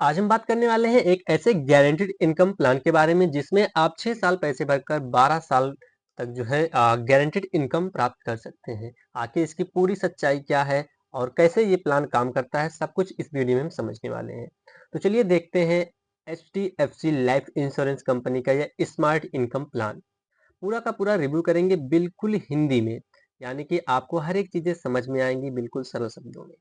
आज हम बात करने वाले हैं एक ऐसे गारंटीड इनकम प्लान के बारे में जिसमें आप 6 साल पैसे भरकर 12 साल तक जो है गारंटीड इनकम प्राप्त कर सकते हैं। आखिर इसकी पूरी सच्चाई क्या है और कैसे ये प्लान काम करता है, सब कुछ इस वीडियो में हम समझने वाले हैं। तो चलिए देखते हैं एचडीएफसी लाइफ इंश्योरेंस कंपनी का यह स्मार्ट इनकम प्लान। पूरा का पूरा रिव्यू करेंगे बिल्कुल हिंदी में, यानी कि आपको हर एक चीजें समझ में आएंगी बिल्कुल सरल शब्दों में।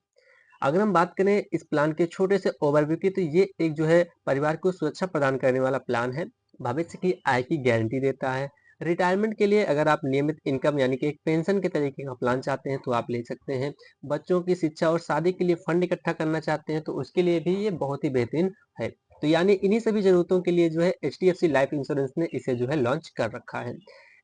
अगर हम बात करें इस प्लान के छोटे से ओवरव्यू की, तो ये एक जो है परिवार को सुरक्षा प्रदान करने वाला प्लान है। भविष्य की आय की गारंटी देता है। रिटायरमेंट के लिए अगर आप नियमित इनकम यानी कि एक पेंशन के तरीके का प्लान चाहते हैं तो आप ले सकते हैं। बच्चों की शिक्षा और शादी के लिए फंड इकट्ठा करना चाहते हैं तो उसके लिए भी ये बहुत ही बेहतरीन है। तो यानी इन्हीं सभी जरूरतों के लिए जो है एचडीएफसी लाइफ इंश्योरेंस ने इसे जो है लॉन्च कर रखा है।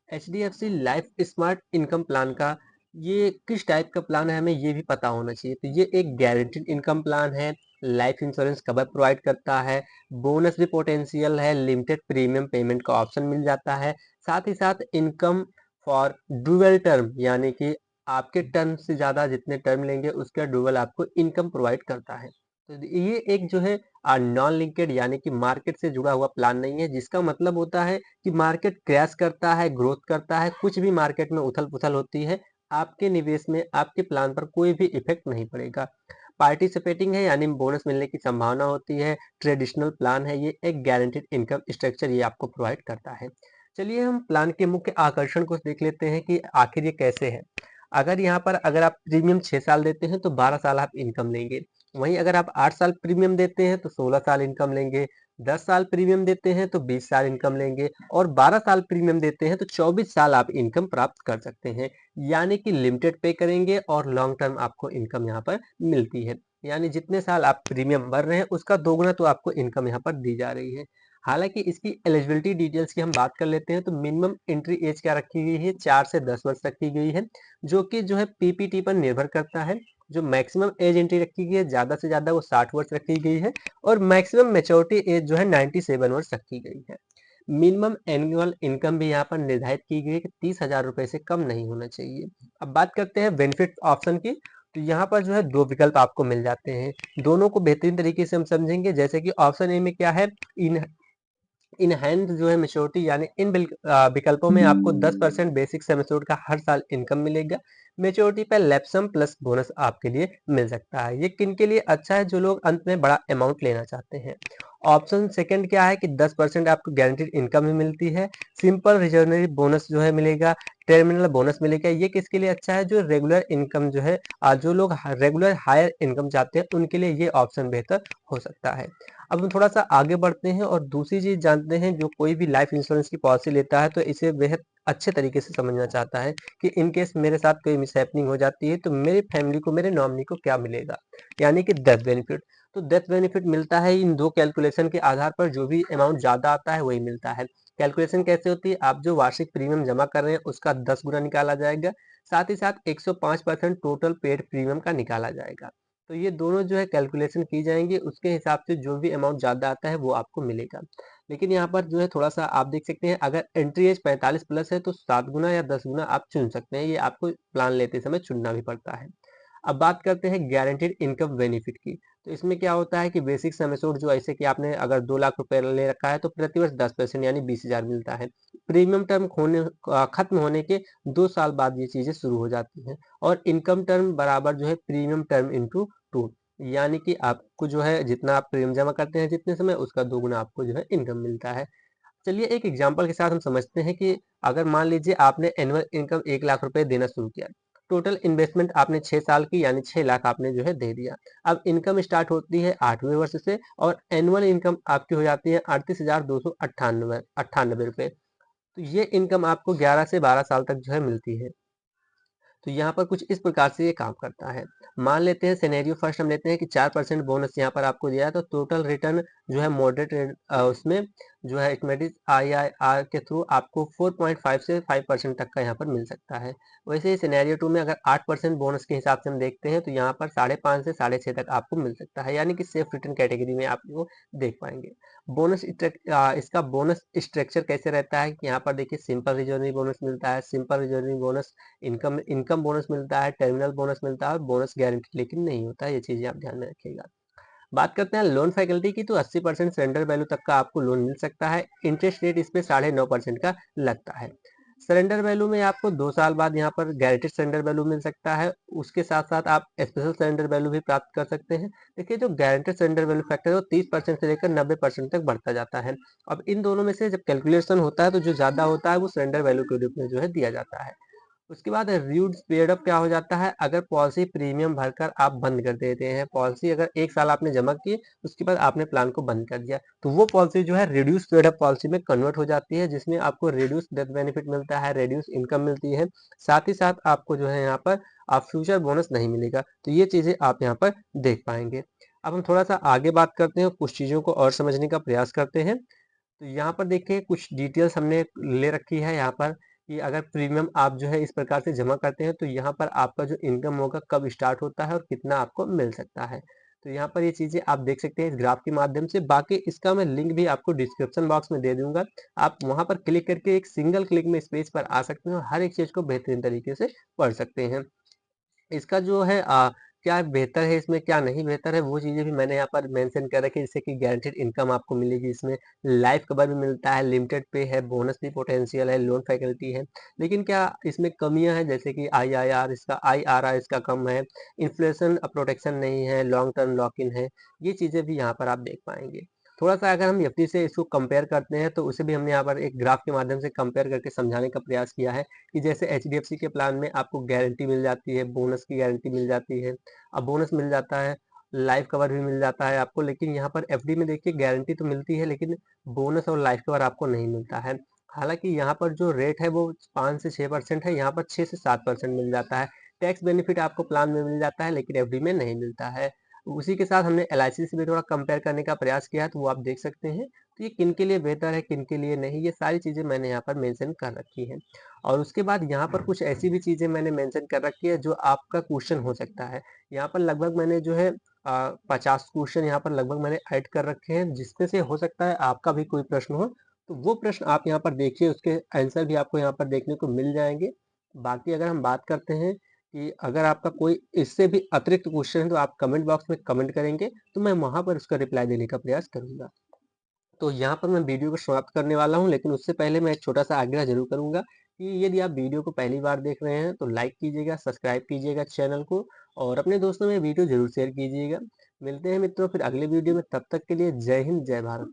HDFC life smart income plan का ये किस टाइप का प्लान है हमें ये भी पता होना चाहिए। तो ये एक गारंटीड इनकम प्लान है। लाइफ इंश्योरेंस कवर प्रोवाइड करता है। बोनस भी पोटेंशियल है। लिमिटेड प्रीमियम पेमेंट का ऑप्शन मिल जाता है। साथ ही साथ इनकम फॉर डुअल टर्म, यानी कि आपके टर्म से ज्यादा जितने टर्म लेंगे उसका डुअल आपको इनकम प्रोवाइड करता है। तो ये एक जो है नॉन लिंकेड यानी कि मार्केट से जुड़ा हुआ प्लान नहीं है, जिसका मतलब होता है कि मार्केट क्रैश करता है, ग्रोथ करता है, कुछ भी मार्केट में उथल पुथल होती है, आपके निवेश में आपके प्लान पर कोई भी इफेक्ट नहीं पड़ेगा। पार्टिसिपेटिंग है यानी बोनस मिलने की संभावना होती है। ट्रेडिशनल प्लान है, ये एक गारंटीड इनकम स्ट्रक्चर ये आपको प्रोवाइड करता है। चलिए हम प्लान के मुख्य आकर्षण को देख लेते हैं कि आखिर ये कैसे है। अगर यहाँ पर अगर आप प्रीमियम 6 साल देते हैं तो 12 साल आप इनकम लेंगे। वहीं अगर आप 8 साल प्रीमियम देते हैं तो 16 साल इनकम लेंगे। 10 साल प्रीमियम देते हैं तो 20 साल इनकम लेंगे और 12 साल प्रीमियम देते हैं तो 24 साल आप इनकम प्राप्त कर सकते हैं। यानी कि लिमिटेड पे करेंगे और लॉन्ग टर्म आपको इनकम यहाँ पर मिलती है। यानी जितने साल आप प्रीमियम भर रहे हैं उसका दोगुना तो आपको इनकम यहाँ पर दी जा रही है। हालांकि इसकी एलिजिबिलिटी डिटेल्स की हम बात कर लेते हैं तो मिनिमम एंट्री एज क्या रखी गई है, 4 से 10 वर्ष रखी गई है, जो कि जो है पीपीटी पर निर्भर करता है। जो मैक्सिमम एज एंट्री रखी गई है ज्यादा से ज्यादा वो 60 वर्ष रखी गई है और मैक्सिमम मेच्योरिटी एज जो है 97 वर्ष रखी गई है। मिनिमम एनुअल इनकम भी यहाँ पर निर्धारित की गई है कि 30,000 रुपए से कम नहीं होना चाहिए। अब बात करते हैं बेनिफिट ऑप्शन की। तो यहाँ पर जो है दो विकल्प आपको मिल जाते हैं। दोनों को बेहतरीन तरीके से हम समझेंगे। जैसे कि ऑप्शन ए में क्या है, इन इन हैंड जो है मेच्योरिटी, यानी इन विकल्पों में आपको 10% बेसिक सम एश्योर्ड का हर साल इनकम मिलेगा। मेच्योरिटी पर लैप्सम प्लस बोनस आपके लिए मिल सकता है। ये किन के लिए अच्छा है, जो लोग अंत में बड़ा अमाउंट लेना चाहते हैं। ऑप्शन सेकंड क्या है कि 10% आपको गारंटीड इनकम भी मिलती है। सिंपल रिजर्वरी बोनस जो है मिलेगा। टर्मिनल बोनस मिलेगा। ये किसके लिए अच्छा है, जो रेगुलर इनकम जो है जो लोग रेगुलर हायर इनकम चाहते हैं उनके लिए ये ऑप्शन बेहतर हो सकता है। अब हम थोड़ा सा आगे बढ़ते हैं और दूसरी चीज जानते हैं। जो कोई भी लाइफ इंश्योरेंस की पॉलिसी लेता है तो इसे बेहद अच्छे तरीके से समझना चाहता है कि इन केस मेरे साथ कोई मिसहैपनिंग हो जाती है तो मेरी फैमिली को, मेरे नॉमिनी को क्या मिलेगा, यानी कि डेथ बेनिफिट। तो डेथ बेनिफिट मिलता है इन दो कैलकुलेशन के आधार पर। जो भी अमाउंट ज्यादा आता है वही मिलता है। कैलकुलेशन कैसे होती है, आप जो वार्षिक प्रीमियम जमा कर रहे हैं उसका 10 गुना निकाला जाएगा। साथ ही साथ 105% टोटल पेड प्रीमियम का निकाला जाएगा। तो ये दोनों जो है कैलकुलेशन की जाएंगी, उसके हिसाब से जो भी अमाउंट ज्यादा आता है वो आपको मिलेगा। लेकिन यहाँ पर जो है थोड़ा सा आप देख सकते हैं, अगर एंट्री एज 45 प्लस है तो 7 गुना या 10 गुना आप चुन सकते हैं। ये आपको प्लान लेते समय चुनना भी पड़ता है। अब बात करते हैं गारंटीड इनकम बेनिफिट की। तो इसमें क्या होता है कि बेसिक सम एश्योर्ड जो ऐसे कि आपने अगर 2 लाख रुपए ले रखा है तो प्रतिवर्ष 10% यानी 20,000 मिलता है। प्रीमियम टर्म खत्म होने के 2 साल बाद ये चीजें शुरू हो जाती हैं। और इनकम टर्म बराबर जो है प्रीमियम टर्म इंटू 2, यानी कि आपको जो है जितना आप प्रीमियम जमा करते हैं जितने समय, उसका दोगुना आपको जो है इनकम मिलता है। चलिए एक एग्जांपल के साथ हम समझते हैं कि अगर मान लीजिए आपने एनुअल इनकम 1 लाख रुपए देना शुरू किया। टोटल इन्वेस्टमेंट आपने 6 साल की यानी 6 लाख आपने जो है दे दिया। अब इनकम स्टार्ट होती है 8वें वर्ष से और एनुअल इनकम आपकी हो जाती है 38,298 रुपए। तो ये इनकम आपको 11 से 12 साल तक जो है मिलती है। तो यहाँ पर कुछ इस प्रकार से ये काम करता है। मान लेते हैं सिनेरियो फर्स्ट हम लेते हैं कि 4% बोनस यहाँ पर आपको दिया है तो टोटल रिटर्न जो है मॉडरेट उसमें जो है इटमेटिक आईआईआर के थ्रू आपको 4.5 से 5% तक का यहाँ पर मिल सकता है। वैसे ही सिनेरियो 2 में अगर 8% बोनस के हिसाब से हम देखते हैं तो यहाँ पर 5.5 से 6.5 तक आपको मिल सकता है, यानी कि सेफ रिटर्न कैटेगरी में आप वो देख पाएंगे। इसका बोनस स्ट्रक्चर कैसे रहता है कि यहाँ पर देखिए सिंपल रिजर्निंग बोनस मिलता है। सिंपल रिजर्निंग बोनस इनकम इनकम बोनस मिलता है, टर्मिनल बोनस मिलता है और बोनस गारंटी लेकिन नहीं होता है। ये चीजें आप ध्यान में रखिएगा। बात करते हैं लोन फैकल्टी की, तो 80% सरेंडर वैल्यू तक का आपको लोन मिल सकता है। इंटरेस्ट रेट इस पे 9.5% का लगता है। सरेंडर वैल्यू में आपको 2 साल बाद यहाँ पर गारंटीड सरेंडर वैल्यू मिल सकता है। उसके साथ-साथ आप स्पेशल सरेंडर वैल्यू भी प्राप्त कर सकते हैं। देखिए जो गारंटीड सरेंडर वैल्यू फैक्टर है वो 30% से लेकर 90% तक बढ़ता जाता है। अब इन दोनों में से जब कैलकुलेशन होता है तो जो ज़्यादा होता है वो सरेंडर वैल्यू के रूप में जो है दिया जाता है। उसके बाद रिड्यूस्ड पीरियड ऑफ क्या हो जाता है, अगर पॉलिसी प्रीमियम भरकर आप बंद कर देते हैं, पॉलिसी अगर 1 साल आपने जमा की, उसके बाद आपने प्लान को बंद कर दिया, तो वो पॉलिसी जो है रिड्यूस्ड पीरियड ऑफ पॉलिसी में कन्वर्ट हो जाती है, जिसमें आपको रिड्यूस्ड डेथ बेनिफिट मिलता है, रिड्यूस्ड इनकम मिलती है, साथ ही साथ आपको जो है यहाँ पर फ्यूचर बोनस नहीं मिलेगा। तो ये चीज़ें आप यहाँ पर देख पाएँगे। अब हम थोड़ा-सा आगे बात करते हैं, कुछ चीज़ों को और समझने का प्रयास करते हैं। तो यहाँ पर देखिए कुछ डिटेल्स हमने ले रखी है यहाँ पर कि अगर प्रीमियम आप जो है इस प्रकार से जमा करते हैं तो यहाँ पर आपका जो इनकम होगा कब स्टार्ट होता है और कितना आपको मिल सकता है। तो यहाँ पर ये चीज़ें आप देख सकते हैं इस ग्राफ के माध्यम से। बाकी इसका मैं लिंक भी आपको डिस्क्रिप्शन बॉक्स में दे दूँगा। आप वहाँ पर क्लिक करके एक सिंगल क्लिक में इस पेज पर आ सकते हैं और हर एक चीज़ को बेहतरीन तरीके से पढ़ सकते हैं। इसका जो है क्या बेहतर है इसमें, क्या नहीं बेहतर है, वो चीज़ें भी मैंने यहाँ पर मेंशन कर रखी है, जैसे कि गारंटीड इनकम आपको मिलेगी इसमें, लाइफ कवर भी मिलता है, लिमिटेड पे है, बोनस भी पोटेंशियल है, लोन फैकल्टी है। लेकिन क्या इसमें कमियाँ हैं जैसे कि आईआरआर इसका कम है, इन्फ्लेशन प्रोटेक्शन नहीं है, लॉन्ग टर्म लॉक इन है, ये चीज़ें भी यहाँ पर आप देख पाएँगे। थोड़ा-सा अगर हम एफडी से इसको कंपेयर करते हैं तो उसे भी हमने यहाँ पर एक ग्राफ के माध्यम से कंपेयर करके समझाने का प्रयास किया है। कि जैसे एचडीएफसी के प्लान में आपको गारंटी मिल जाती है, बोनस की गारंटी मिल जाती है। अब बोनस मिल जाता है, लाइफ कवर भी मिल जाता है आपको, लेकिन यहाँ पर एफडी में देखिए गारंटी तो मिलती है लेकिन बोनस और लाइफ कवर आपको नहीं मिलता है। हालाँकि यहाँ पर जो रेट है वो 5 से 6% है, यहाँ पर 6 से 7% मिल जाता है। टैक्स बेनिफिट आपको प्लान में मिल जाता है लेकिन एफडी में नहीं मिलता है। उसी के साथ हमने एलआईसी से भी थोड़ा कंपेयर करने का प्रयास किया है, तो वो आप देख सकते हैं। तो ये किन के लिए बेहतर है, किन के लिए नहीं, ये सारी चीज़ें मैंने यहाँ पर मेंशन कर रखी हैं। और उसके बाद यहाँ पर कुछ ऐसी भी चीज़ें मैंने मेंशन कर रखी है जो आपका क्वेश्चन हो सकता है। यहाँ पर लगभग मैंने जो है 50 क्वेश्चन यहाँ पर लगभग मैंने ऐड कर रखे हैं जिसमें से हो सकता है आपका भी कोई प्रश्न हो, तो वो प्रश्न आप यहाँ पर देखिए, उसके आंसर भी आपको यहाँ पर देखने को मिल जाएँगे। बाकी अगर हम बात करते हैं कि अगर आपका कोई इससे भी अतिरिक्त क्वेश्चन है तो आप कमेंट बॉक्स में कमेंट करेंगे, तो मैं वहाँ पर उसका रिप्लाई देने का प्रयास करूँगा। तो यहाँ पर मैं वीडियो को समाप्त करने वाला हूँ, लेकिन उससे पहले मैं एक छोटा-सा आग्रह ज़रूर करूँगा कि यदि आप वीडियो को पहली बार देख रहे हैं, तो लाइक कीजिएगा, सब्सक्राइब कीजिएगा चैनल को और अपने दोस्तों में वीडियो ज़रूर शेयर कीजिएगा। मिलते हैं मित्रों फिर अगले वीडियो में, तब तक के लिए जय हिंद, जय भारत।